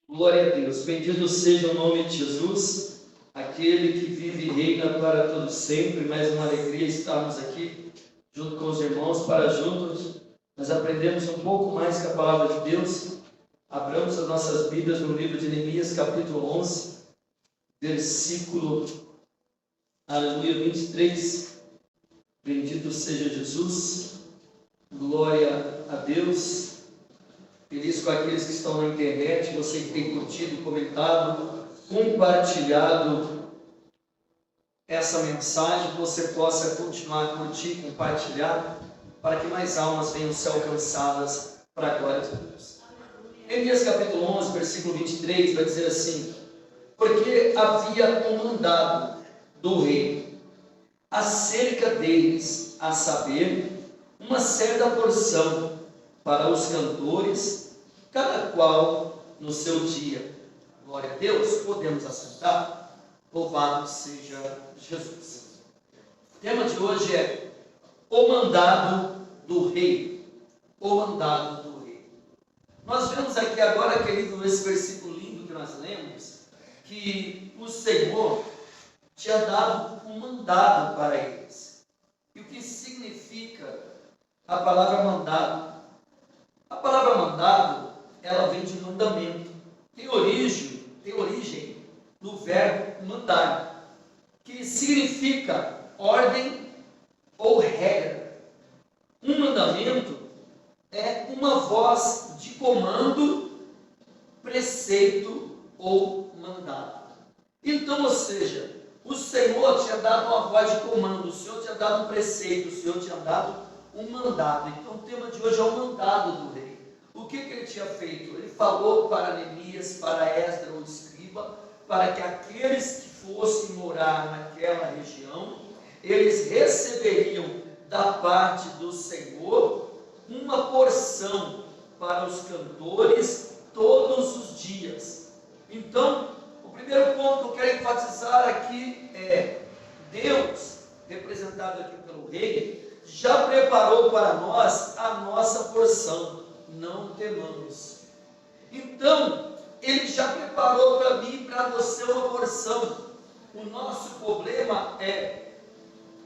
Glória a Deus, bendito seja o nome de Jesus, aquele que vive e reina para todo sempre. Mais uma alegria estarmos aqui junto com os irmãos para juntos nós aprendemos um pouco mais com a palavra de Deus. Abramos as nossas Bíblias no livro de Neemias, capítulo 11, versículo, aleluia, 23. Bendito seja Jesus, glória a Deus. Feliz com aqueles que estão na internet, você que tem curtido, comentado, compartilhado essa mensagem, que você possa continuar a curtir, compartilhar, para que mais almas venham ser alcançadas para a glória de Deus. Neemias capítulo 11, versículo 23, vai dizer assim: porque havia um mandado do rei acerca deles, a saber, uma certa porção para os cantores, cada qual no seu dia. Glória a Deus. Podemos assentar? Louvado seja Jesus. O tema de hoje é o mandado do rei. O mandado do rei. Nós vemos aqui agora, querido, nesse versículo lindo que nós lemos, que o Senhor tinha dado um mandado para eles. E o que significa a palavra mandado? A palavra mandado, ela vem de mandamento. Tem origem no verbo mandar, que significa ordem ou regra. Um mandamento é uma voz de comando, preceito ou mandado. Então, ou seja, o Senhor tinha dado uma voz de comando, o Senhor tinha dado um preceito, o Senhor tinha dado um mandado. Então o tema de hoje é o mandado do rei. O que ele tinha feito? Ele falou para Neemias, para Esdras, o escriba, para que aqueles que fossem morar naquela região, eles receberiam da parte do Senhor uma porção para os cantores todos os dias. Então, o primeiro ponto que eu quero enfatizar aqui é: Deus, representado aqui pelo rei, já preparou para nós a nossa porção, não temamos. Então, Ele já preparou para mim e para você uma porção. O nosso problema é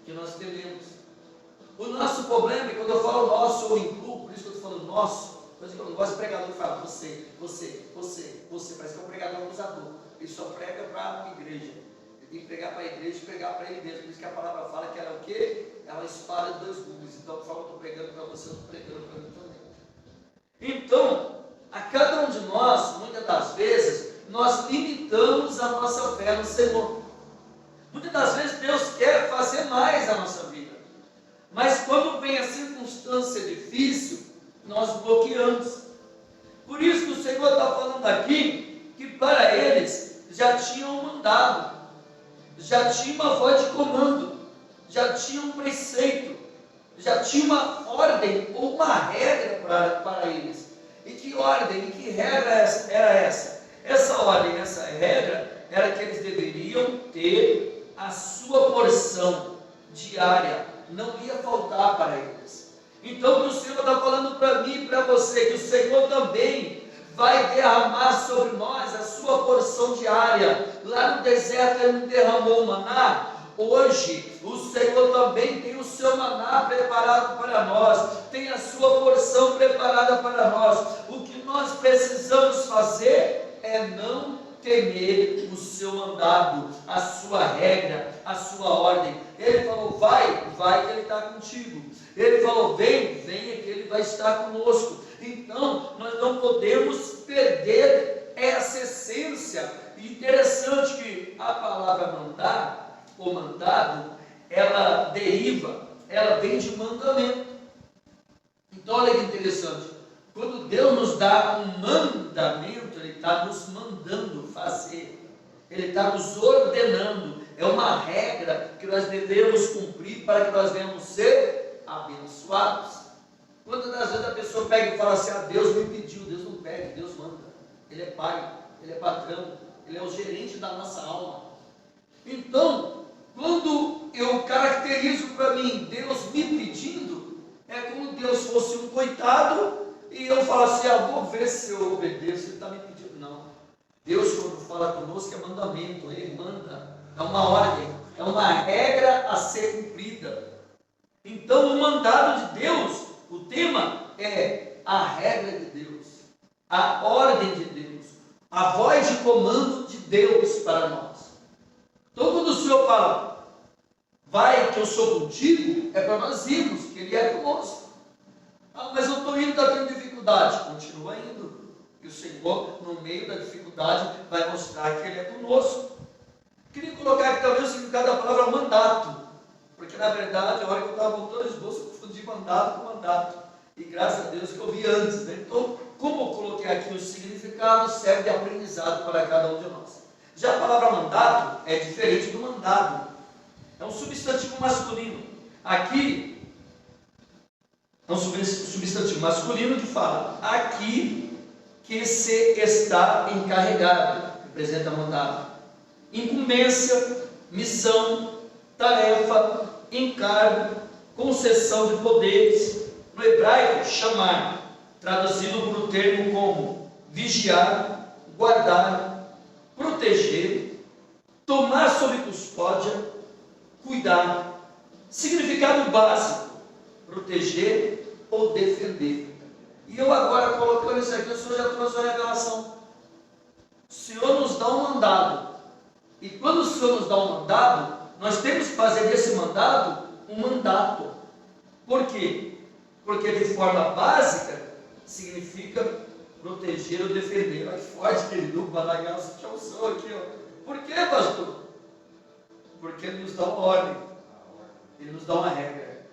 que nós tememos. O nosso problema, e quando eu falo nosso, eu incluo, por isso que eu estou falando nosso, mas eu não gosto de pregador que fala você, parece que é um pregador acusador. Ele só prega para a igreja. Tem que pregar para a igreja e pregar para ele mesmo. Por isso que a palavra fala que ela é o quê? Ela é uma espada de dois gumes. Então, eu estou pregando para você, eu estou pregando para mim também. Então, a cada um de nós, muitas das vezes, nós limitamos a nossa fé no Senhor. Muitas das vezes, Deus quer fazer mais a nossa vida. Mas quando vem a circunstância difícil, nós bloqueamos. Por isso que o Senhor está falando aqui, que para eles já tinham mandado, já tinha uma voz de comando, já tinha um preceito, já tinha uma ordem ou uma regra para eles. E que ordem, e que regra era essa? Essa ordem, essa regra, era que eles deveriam ter a sua porção diária, não ia faltar para eles. Então, o Senhor está falando para mim e para você, que o Senhor também vai derramar sobre nós a sua porção diária. Lá no deserto Ele derramou o maná. Hoje o Senhor também tem o seu maná preparado para nós, tem a sua porção preparada para nós. O que nós precisamos fazer é não temer o seu mandado, a sua regra, a sua ordem. Ele falou: vai que Ele está contigo. Ele falou: venha que Ele vai estar conosco. Então, nós não podemos perder essa essência. Interessante que a palavra mandar, ou mandado, ela deriva, ela vem de mandamento. Então, olha que interessante. Quando Deus nos dá um mandamento, Ele está nos mandando fazer. Ele está nos ordenando. É uma regra que nós devemos cumprir para que nós venhamos ser abençoados. Quantas das vezes a pessoa pega e fala assim: Deus me pediu. Deus não pede, Deus manda. Ele é pai, Ele é patrão, Ele é o gerente da nossa alma. Então, quando eu caracterizo para mim Deus me pedindo, é como Deus fosse um coitado e eu falo assim: vou ver se eu obedeço, Ele está me pedindo. Não, Deus, quando fala conosco, é mandamento, Ele manda, é uma ordem, é uma regra a ser cumprida. Então, o mandado de Deus, o tema é a regra de Deus, a ordem de Deus, a voz de comando de Deus para nós. Então, quando o Senhor fala, vai que eu sou contigo, é para nós irmos, que Ele é conosco. Ah, mas eu estou indo, está tendo dificuldade. Continua indo. E o Senhor, no meio da dificuldade, vai mostrar que Ele é conosco. Queria colocar aqui também o significado da palavra mandato. Porque, na verdade, a hora que eu estava montando o esboço, eu confundi mandato com mandato. E graças a Deus que eu vi antes. Né? Então, como eu coloquei aqui o significado, serve de aprendizado para cada um de nós. Já a palavra mandato é diferente do mandado. É um substantivo masculino. Aqui, é um substantivo masculino que fala aqui que se está encarregado, representa mandado. Incumbência, missão, tarefa, encargo, concessão de poderes. No hebraico, chamar, traduzido por um termo como vigiar, guardar, proteger, tomar sob custódia, cuidar. Significado básico: proteger ou defender. E eu agora colocando isso aqui, o Senhor já trouxe uma revelação. O Senhor nos dá um mandado. E quando o Senhor nos dá um mandado, nós temos que fazer desse mandado um mandato. Por quê? Porque de forma básica significa proteger ou defender. Olha que forte, querido, o Balagaço te alçou aqui, ó. Por quê, pastor? Porque Ele nos dá uma ordem, Ele nos dá uma regra.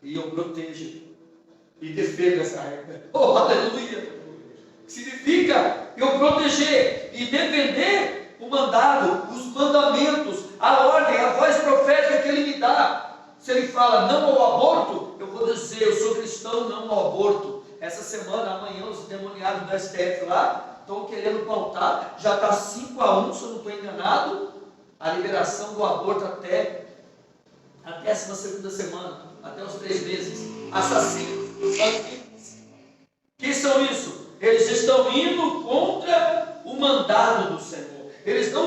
E eu protejo e defendo essa regra. Oh, aleluia! Significa eu proteger e defender o mandado, os mandamentos, a ordem, a voz profética que Ele me dá. Se Ele fala não ao aborto, eu vou dizer, eu sou cristão, não ao aborto. Essa semana, amanhã, os endemoniados do STF lá estão querendo pautar, já está 5-1, se eu não estou enganado, a liberação do aborto até a 12ª semana, até os 3 meses. Assassinos. Que são isso? Eles estão indo contra o mandado do Senhor. Eles não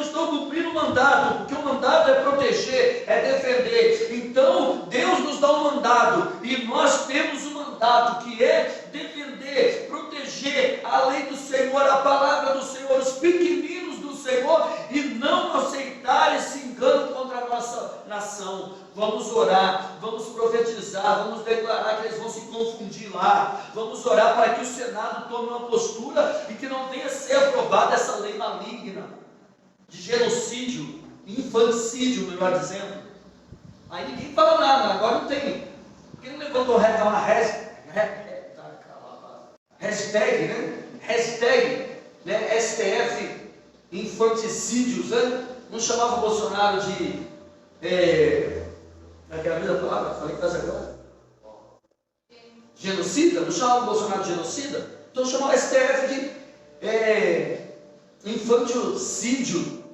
estão cumprindo o mandato, porque o mandato é proteger, é defender. Então, Deus nos dá um mandado, e nós temos um mandato, que é defender, proteger a lei do Senhor, a palavra do Senhor, os pequeninos do Senhor, e não aceitar esse engano contra a nossa nação. Vamos orar, vamos profetizar, vamos declarar que eles vão se confundir lá. Vamos orar para que o Senado tome uma postura e que não venha a ser aprovada essa lei maligna de genocídio, infanticídio, melhor dizendo. Aí ninguém fala nada, agora não tem. Quem não levantou uma hashtag, né? Hashtag, né? STF infanticídios, né? Não chamava o Bolsonaro de aquela mesma palavra, falei quase agora. Genocida? Não chamava o Bolsonaro de genocida? Então chamava o STF de infanticídio.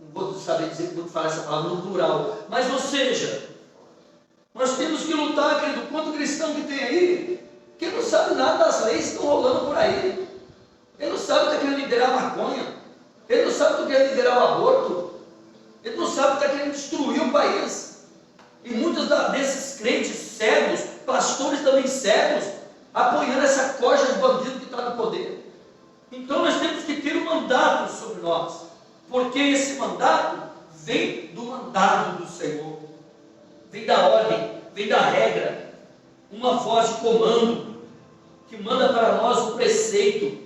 Não vou saber dizer como falar essa palavra no plural. Mas, ou seja, nós temos que lutar, querido, quanto cristão que tem aí, que não sabe nada das leis que estão rolando por aí. Ele não sabe que está querendo liderar a maconha. Ele não sabe que está querendo liderar o aborto. Ele não sabe que está querendo destruir o país. E muitos desses crentes cegos, pastores também cegos, apoiando essa corja de bandido que está no poder. Então nós temos que ter um mandato sobre nós, porque esse mandato vem do mandado do Senhor, vem da ordem, vem da regra, uma voz de comando, que manda para nós um preceito,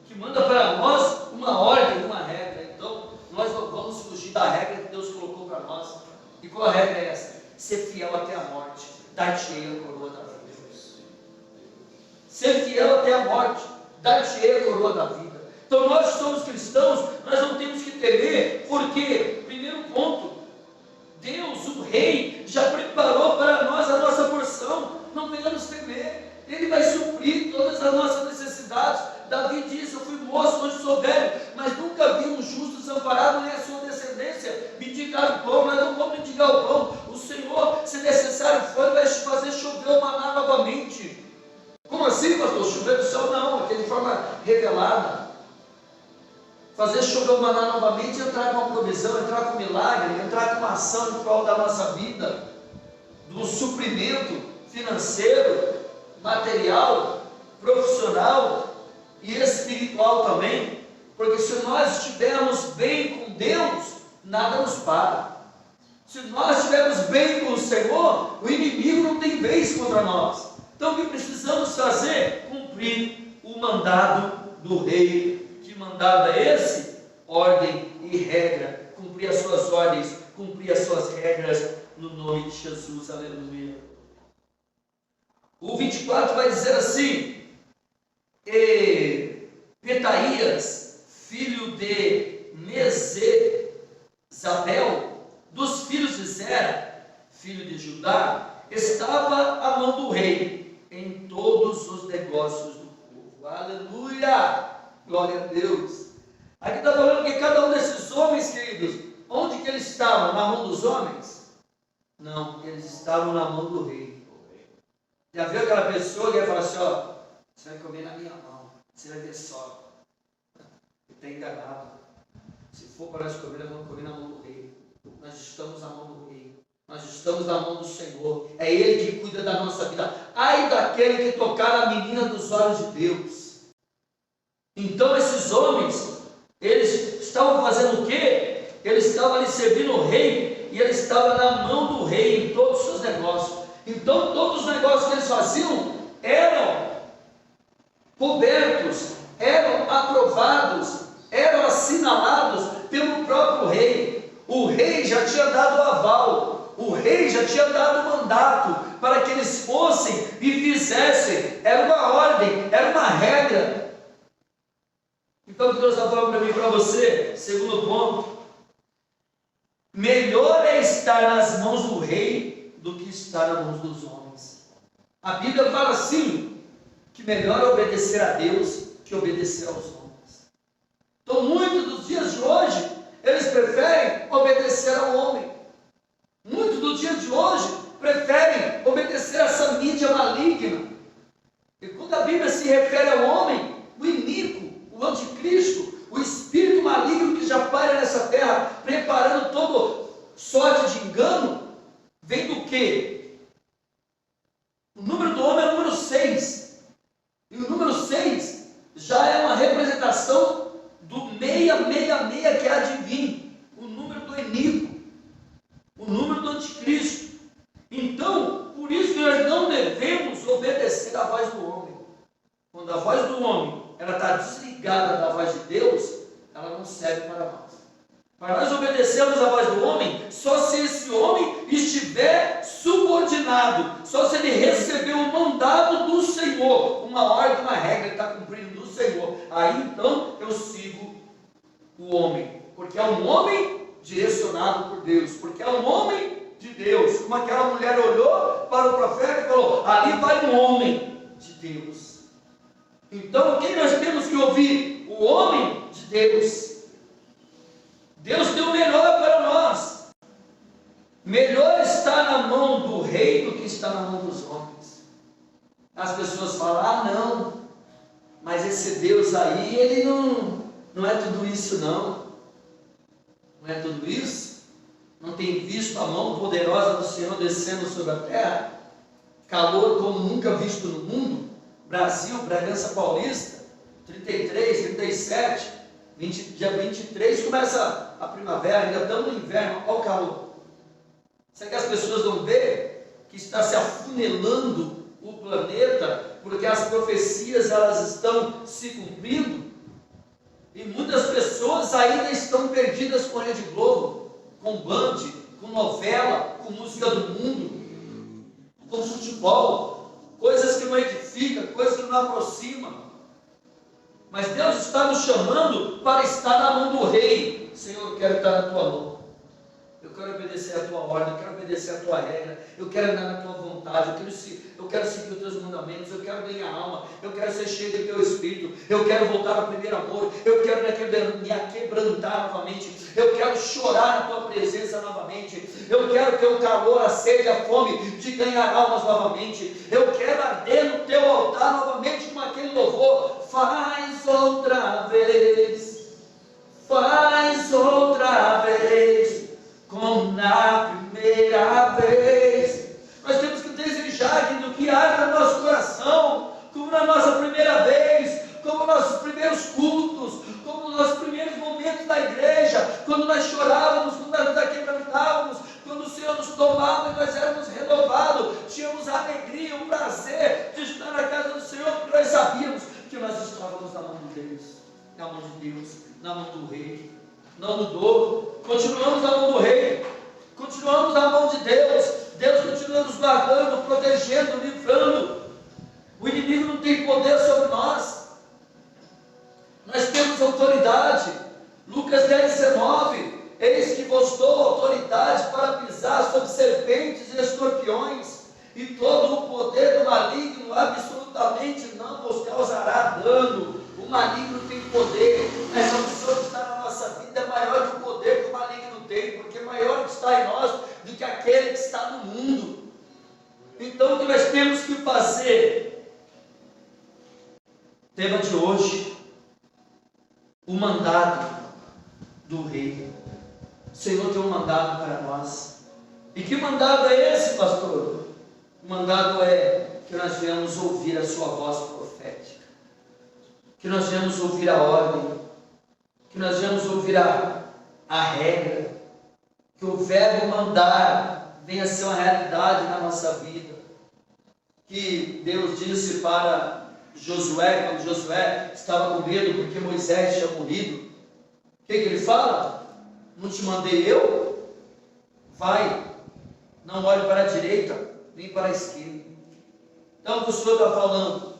que manda para nós uma ordem, uma regra. Então nós não vamos fugir da regra que Deus colocou para nós. E qual a regra é essa? Ser fiel até a morte, dar-te-ei a coroa da vida. Ser fiel até a morte, dar-te-ei a coroa da vida. Então nós que somos cristãos, nós não temos que temer, porque, primeiro ponto, Deus, o Rei, já preparou para nós a nossa porção. Não venhamos temer, Ele vai suprir todas as nossas necessidades. Davi disse, eu fui moço, hoje sou velho, mas nunca vi um justo desamparado, nem a sua descendência mendigar o pão. Nós não vamos mendigar o pão. O Senhor, se necessário for, vai fazer chover o maná novamente. Como assim, pastor? Chover do céu? Não, aqui de forma revelada. fazer chover o maná novamente, entrar com uma provisão, entrar com um milagre, entrar com uma ação em prol da nossa vida, do suprimento financeiro, material, profissional e espiritual também, porque se nós estivermos bem com Deus, nada nos para. Se nós estivermos bem com o Senhor, o inimigo não tem vez contra nós. Então o que precisamos fazer? Cumprir o mandado do rei. Que mandado é esse? Ordem e regra. Cumprir as suas ordens, cumprir as suas regras, no nome de Jesus, aleluia. O 24 vai dizer assim: e Petaías, filho de Mesezabel, dos filhos de Zera, filho de Judá, estava a mão do rei em todos os negócios do povo. Aleluia! Glória a Deus. Aqui está falando que cada um desses homens, queridos, onde que eles estavam? Na mão dos homens? Não, eles estavam na mão do rei. Já viu aquela pessoa que vai falar assim: ó, você vai comer na minha mão, você vai ver só. Está enganado. Se for para nós comer, nós vamos comer na mão do rei. Nós estamos na mão do rei. Nós estamos na mão do Senhor. É Ele que cuida da nossa vida. Ai daquele que tocar a menina dos olhos de Deus. Então esses homens, eles estavam fazendo o quê? Eles estavam ali servindo o rei, e ele estava na mão do rei em todos os seus negócios. Então todos os negócios que eles faziam eram cobertos, eram aprovados, eram assinalados pelo próprio rei. O rei já tinha dado o aval, o rei já tinha dado o mandato para que eles fossem e fizessem. Era uma ordem, era uma regra. Então o que Deus está falando para mim e para você? Segundo ponto: melhor é estar nas mãos do rei do que estar nas mãos dos homens. A Bíblia fala assim, que melhor é obedecer a Deus que obedecer aos homens. Então muitos dos dias de hoje, eles preferem obedecer ao homem. Muitos do dia de hoje preferem obedecer a essa mídia maligna. E quando a Bíblia se refere ao homem, o iníquo, o anticristo, o espírito maligno que já paira nessa terra, preparando toda sorte de engano, vem do quê? O número do homem é o número 6. E o número 6 já é uma representação do 666 que há de vir, o número do iníquo, o número do anticristo. Então, por isso que nós não devemos obedecer à voz do homem. Quando a voz do homem ela está desligada da voz de Deus, ela não serve para nós. Para nós obedecermos à voz do homem, só se esse homem estiver subordinado, só se ele receber o mandado do Senhor, uma ordem, uma regra que está cumprindo do Senhor. Aí então eu sigo o homem, porque é um homem direcionado por Deus, porque é um homem de Deus. Como aquela mulher olhou para o profeta e falou: ali vai um homem de Deus. Então quem nós temos que ouvir? O homem de Deus. Deus tem o melhor para nós. Melhor está na mão do rei do que está na mão dos homens. As pessoas falam: ah não, mas esse Deus aí, ele não é tudo isso não. Não é tudo isso? Não tem visto a mão poderosa do Senhor descendo sobre a terra? Calor como nunca visto no mundo? Brasil, Bragança Paulista, 33, 37, dia 23 começa a primavera, ainda estamos no inverno, olha o calor. Será que as pessoas não veem que está se afunilando o planeta, porque as profecias elas estão se cumprindo? E muitas pessoas ainda estão perdidas com Rede Globo, com Band, com novela, com música do mundo, com futebol, coisas que não edificam, coisas que não aproximam. Mas Deus está nos chamando para estar na mão do rei. Senhor, eu quero estar na tua mão. Eu quero obedecer a tua ordem, eu quero obedecer a tua regra, eu quero andar na tua vontade, eu quero seguir os teus mandamentos, eu quero ganhar alma, eu quero ser cheio do teu espírito, eu quero voltar ao primeiro amor, eu quero me aquebrantar novamente, eu quero chorar na tua presença novamente, eu quero ter o calor, a sede, a fome de ganhar almas novamente, eu quero arder no teu altar novamente com aquele louvor. Faz outra vez, faz outra vez, como na primeira vez. Nós temos que desejar que haja no nosso coração, como na nossa primeira vez, como nos nossos primeiros cultos, como nos nossos primeiros momentos da igreja, quando nós chorávamos, quando nós nos aquebrantávamos, quando o Senhor nos tomava e nós éramos renovados, tínhamos a alegria, o prazer de estar na casa do Senhor, porque nós sabíamos que nós estávamos na mão de Deus, na mão de Deus, na mão do Rei. Não mudou, continuamos na mão do Rei, continuamos na mão de Deus. Deus continua nos guardando, protegendo, livrando. O inimigo não tem poder sobre nós. Nós temos autoridade. Lucas 10:19. Eis que vos dou autoridade para pisar sobre serpentes e escorpiões, e todo o poder do maligno absolutamente não vos causará dano. O maligno tem poder, mas a pessoa que está na nossa vida é maior que o poder que o maligno tem, porque maior que está em nós do que aquele que está no mundo. Então o que nós temos que fazer? Tema de hoje: o mandado do Rei. O Senhor tem um mandado para nós. E que mandado é esse, pastor? O mandado é que nós venhamos ouvir a sua voz profética, que nós venhamos ouvir a ordem, que nós venhamos ouvir a regra, que o verbo mandar venha a ser uma realidade na nossa vida. Que Deus disse para Josué, quando Josué estava com medo porque Moisés tinha morrido, o que ele fala? Não te mandei eu? Vai, não olhe para a direita, nem para a esquerda. Então o Senhor está falando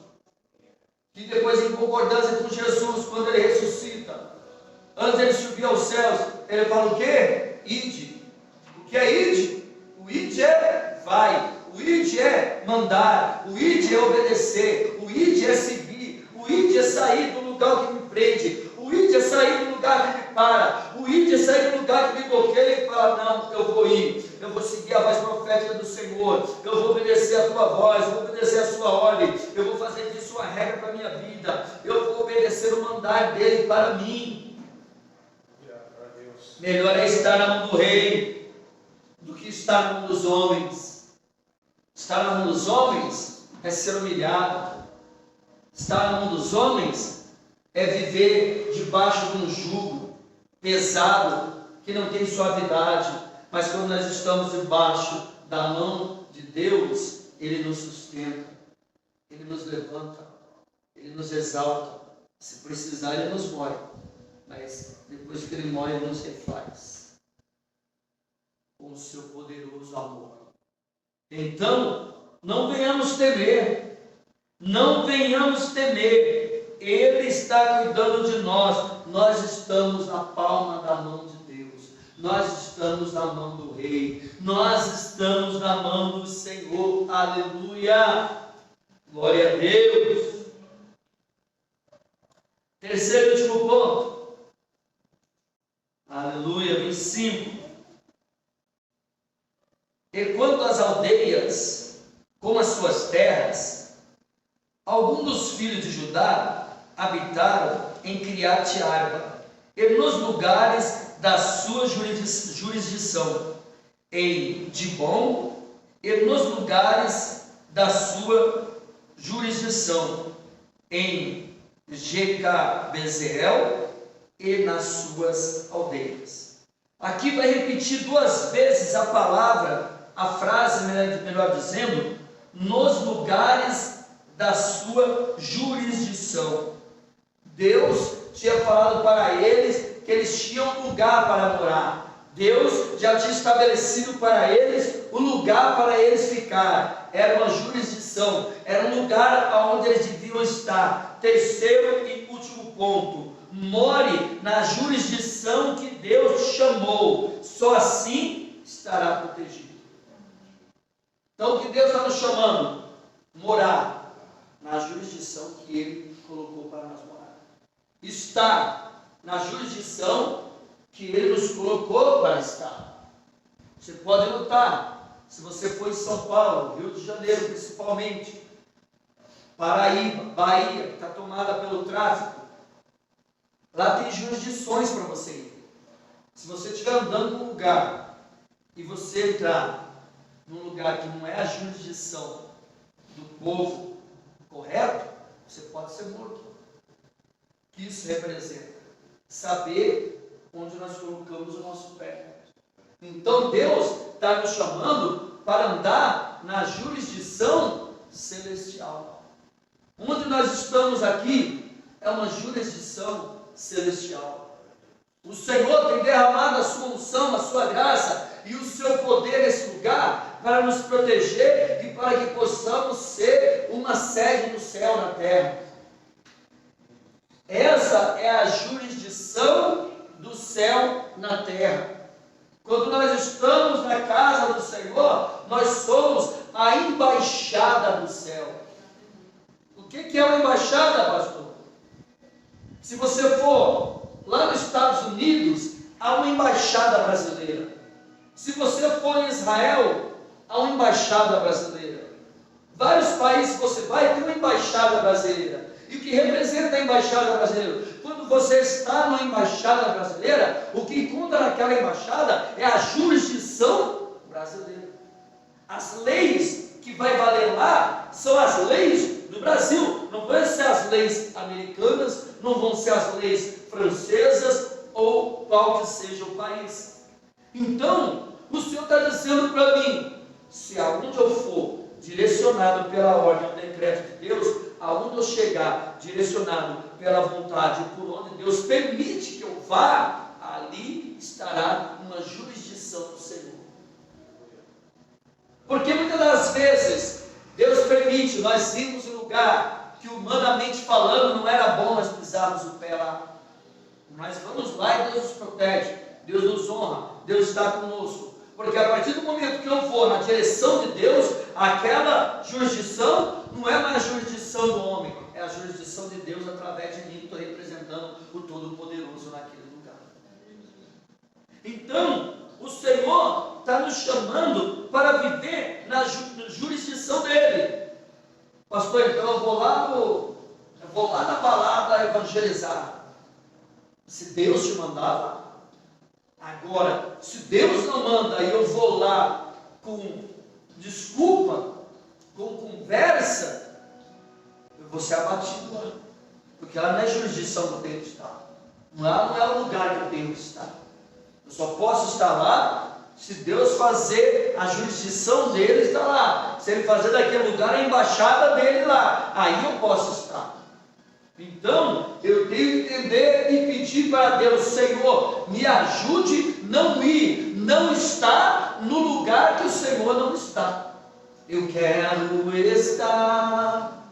que depois, em concordância com Jesus, quando ele ressuscita, antes de ele subir aos céus, ele fala o quê? Ide. O que é ide? O ide é vai. O ide é mandar. O ide é obedecer. O ide é seguir. O ide é sair do lugar que me prende. O ide é sair do lugar que me para. O ide é sair do lugar que me bloqueia e fala: não, eu vou ir. Eu vou seguir a voz profética do Senhor. Eu vou obedecer a tua voz. Eu vou obedecer a sua ordem. Eu vou fazer disso uma regra para a minha vida. Eu vou obedecer o mandar dele para mim. Melhor é estar na mão do Rei do que estar na mão dos homens. Estar na mão dos homens é ser humilhado. Estar na mão dos homens é viver debaixo de um jugo pesado, que não tem suavidade. Mas quando nós estamos debaixo da mão de Deus, Ele nos sustenta, Ele nos levanta, Ele nos exalta. Se precisar, Ele nos mói, mas depois que Ele mói, Ele nos refaz com o seu poderoso amor. Então, não venhamos temer, não venhamos temer. Ele está cuidando de nós. Nós estamos na palma da mão de Deus. Nós estamos na mão do Rei. Nós estamos na mão do Senhor. Aleluia! Glória a Deus! Terceiro e último ponto. Aleluia! 25. E quanto às aldeias, como as suas terras, alguns dos filhos de Judá habitaram em Criate-Arba, e nos lugares da sua jurisdição, em Dibom, e nos lugares da sua jurisdição, em Jeca-Bezeel e nas suas aldeias. Aqui vai repetir duas vezes a palavra, a frase, melhor dizendo, nos lugares da sua jurisdição. Deus tinha falado para eles que eles tinham lugar para morar. Deus já tinha estabelecido para eles o lugar para eles ficar. Era uma jurisdição, era um lugar onde eles deviam estar. Terceiro e último ponto: more na jurisdição que Deus chamou. Só assim estará protegido. Então, o que Deus está nos chamando? Morar na jurisdição que Ele colocou para nós morar. Estar na jurisdição que Ele nos colocou para estar. Você pode notar, se você for em São Paulo, Rio de Janeiro principalmente, Paraíba, Bahia, que está tomada pelo tráfico, Lá tem jurisdições para você ir. Se você estiver andando num lugar e você entrar num lugar que não é a jurisdição do povo correto, você pode ser morto. O que isso representa? Saber onde nós colocamos o nosso pé. Então Deus está nos chamando para andar na jurisdição celestial. Onde nós estamos aqui é uma jurisdição celestial. O Senhor tem derramado a sua unção, a sua graça e o seu poder nesse lugar para nos proteger e para que possamos ser uma sede no céu, na terra. Essa é a jurisdição do céu na terra. Quando nós estamos na casa do Senhor, nós somos a embaixada do céu. O que é uma embaixada, pastor? Se você for lá nos Estados Unidos, há uma embaixada brasileira. Se você for em Israel, há uma embaixada brasileira. Vários países que você vai, tem uma embaixada brasileira. E o que representa a embaixada brasileira? Quando você está numa embaixada brasileira, o que conta naquela embaixada é a jurisdição brasileira. As leis que vai valer lá são as leis do Brasil. Não vão ser as leis americanas, não vão ser as leis francesas ou qual que seja o país. Então, o Senhor está dizendo para mim, se aonde eu for direcionado pela ordem ou decreto de Deus, aonde eu chegar direcionado pela vontade, por onde Deus permite que eu vá, ali estará uma jurisdição do Senhor. Porque muitas das vezes Deus permite nós irmos em um lugar que humanamente falando não era bom nós pisarmos o pé lá. Nós vamos lá e Deus nos protege, Deus nos honra, Deus está conosco. Porque a partir do momento que eu vou na direção de Deus, aquela jurisdição não é mais a jurisdição do homem, é a jurisdição de Deus através de mim, que estou representando o Todo-Poderoso naquele lugar. Então, o Senhor está nos chamando para viver na jurisdição dele. Pastor, então eu vou lá na balada evangelizar. Se Deus te mandava. Agora, se Deus não manda e eu vou lá com desculpa, com conversa, eu vou ser abatido lá. Porque lá não é jurisdição que eu tenho que estar. Lá não é o lugar que eu tenho que estar. Eu só posso estar lá se Deus fazer a jurisdição dele estar lá. Se ele fazer daquele lugar a embaixada dele lá, aí eu posso estar. Então, eu tenho que entender e pedir para Deus, Senhor, me ajude não ir, não estar no lugar que o Senhor não está. Eu quero estar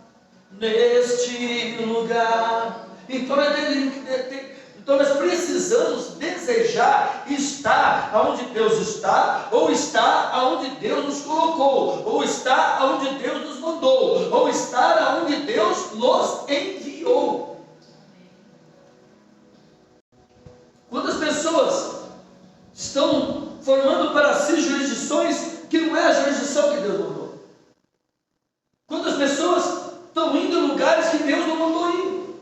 neste lugar. Então nós precisamos desejar estar onde Deus está, ou estar onde Deus nos colocou, ou estar onde Deus nos mandou, ou estar onde Deus nos enviou. Quando as pessoas estão formando para si jurisdições que não é a jurisdição que Deus mandou. Quando as pessoas estão indo em lugares que Deus não mandou ir.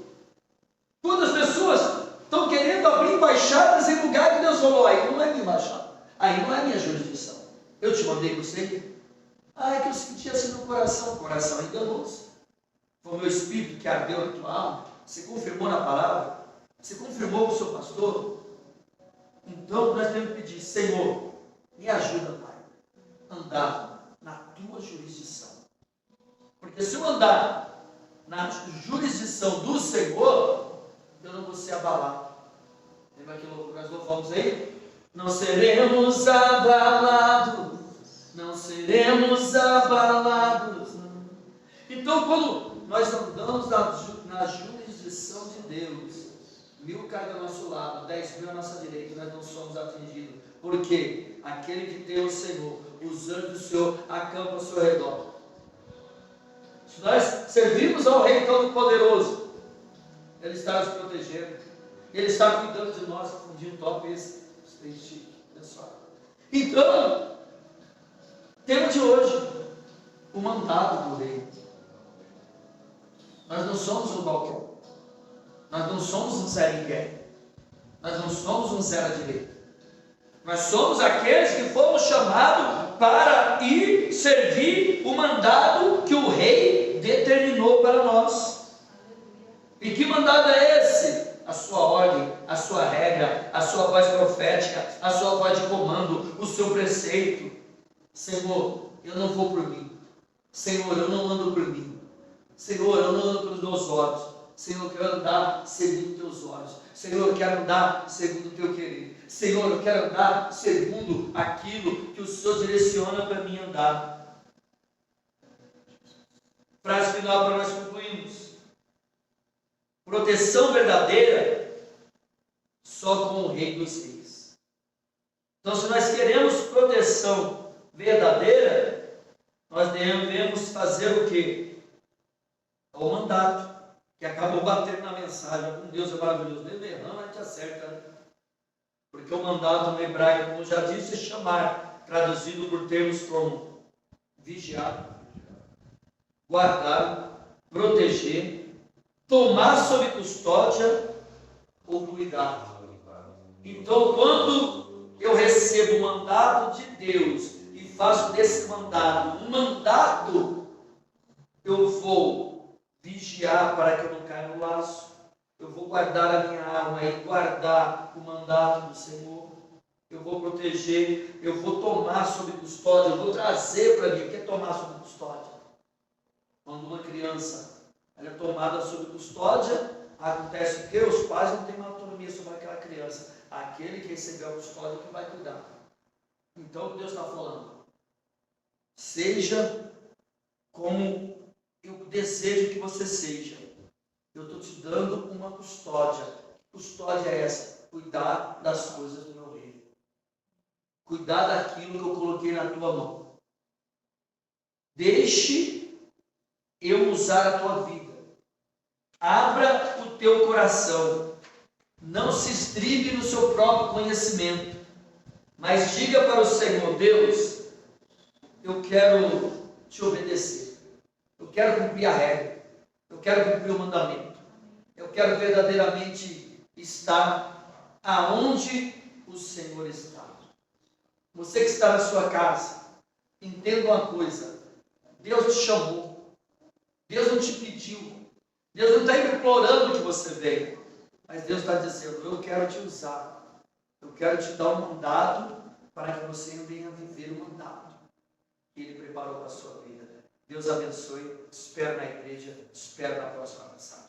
Quando as pessoas estão querendo abrir embaixadas em lugar que Deus falou, aí não é minha embaixada, aí não é minha jurisdição. Eu te mandei você. É que eu senti assim no coração. O coração enganoso. Foi o meu espírito que ardeu na tua alma. Você confirmou na palavra? Você confirmou com o seu pastor? Então nós temos que pedir, Senhor, me ajuda, Pai, a andar na tua jurisdição. Porque se eu andar na jurisdição do Senhor, eu não vou ser abalado. Lembra aquilo que nós louvamos aí? Não seremos abalados, não seremos abalados. Não. Então, quando nós andamos na jurisdição de Deus, 1000 cai do nosso lado, 10.000 à nossa direita, nós não somos atingidos. Porque aquele que tem o Senhor, os anjos do Senhor acampam ao seu redor. Se nós servimos ao Rei Todo-Poderoso, Ele está nos protegendo, Ele está cuidando de nós, fundindo top esse chique, pessoal. Então, tema de hoje, o mandado do Rei. Nós não somos um balcão. Nós não somos um Zé Ninguém. Nós não somos um Zé à direita. Nós somos aqueles que fomos chamados para ir servir o mandado que o rei determinou para nós. E que mandado é esse? A sua ordem, a sua regra, a sua voz profética, a sua voz de comando, o seu preceito. Senhor, eu não vou por mim. Senhor, eu não ando por mim. Senhor, eu não ando pelos meus olhos. Senhor, eu quero andar segundo os teus olhos. Senhor, eu quero andar segundo o teu querer. Senhor, eu quero andar segundo aquilo que o Senhor direciona para mim andar. Frase final para nós concluirmos. Proteção verdadeira só com o Rei dos Reis. Então, se nós queremos proteção verdadeira, nós devemos fazer o quê? O mandato, que acabou batendo na mensagem. Com Deus é maravilhoso. Mesmo errando, a gente acerta, né? Porque o mandato no hebraico, como já disse, é chamar, traduzido por termos como vigiar, guardar, proteger, tomar sob custódia ou cuidar. Então, quando eu recebo o mandato de Deus e faço desse mandato um mandato, eu vou vigiar para que eu não caia no laço. Eu vou guardar a minha alma e guardar o mandato do Senhor. Eu vou proteger, eu vou tomar sob custódia, eu vou trazer para mim. O que é tomar sob custódia? Quando uma criança ela é tomada sob custódia, acontece o quê? Os pais não têm uma autonomia sobre aquela criança. Aquele que recebeu a custódia que vai cuidar. Então, o que Deus está falando? Seja como eu desejo que você seja. Eu estou te dando uma custódia. Que custódia é essa? Cuidar das coisas do meu reino. Cuidar daquilo que eu coloquei na tua mão. Deixe eu usar a tua vida. Abra o teu coração. Não se estribe no seu próprio conhecimento. Mas diga para o Senhor, Deus, eu quero te obedecer. Eu quero cumprir a regra. Eu quero cumprir o mandamento. Eu quero verdadeiramente estar aonde o Senhor está. Você que está na sua casa, entenda uma coisa. Deus te chamou. Deus não te pediu. Deus não está implorando que você venha. Mas Deus está dizendo, eu quero te usar. Eu quero te dar um mandato para que você venha viver o mandato que Ele preparou para a sua vida. Deus abençoe. Espero na igreja. Espero na próxima mensagem.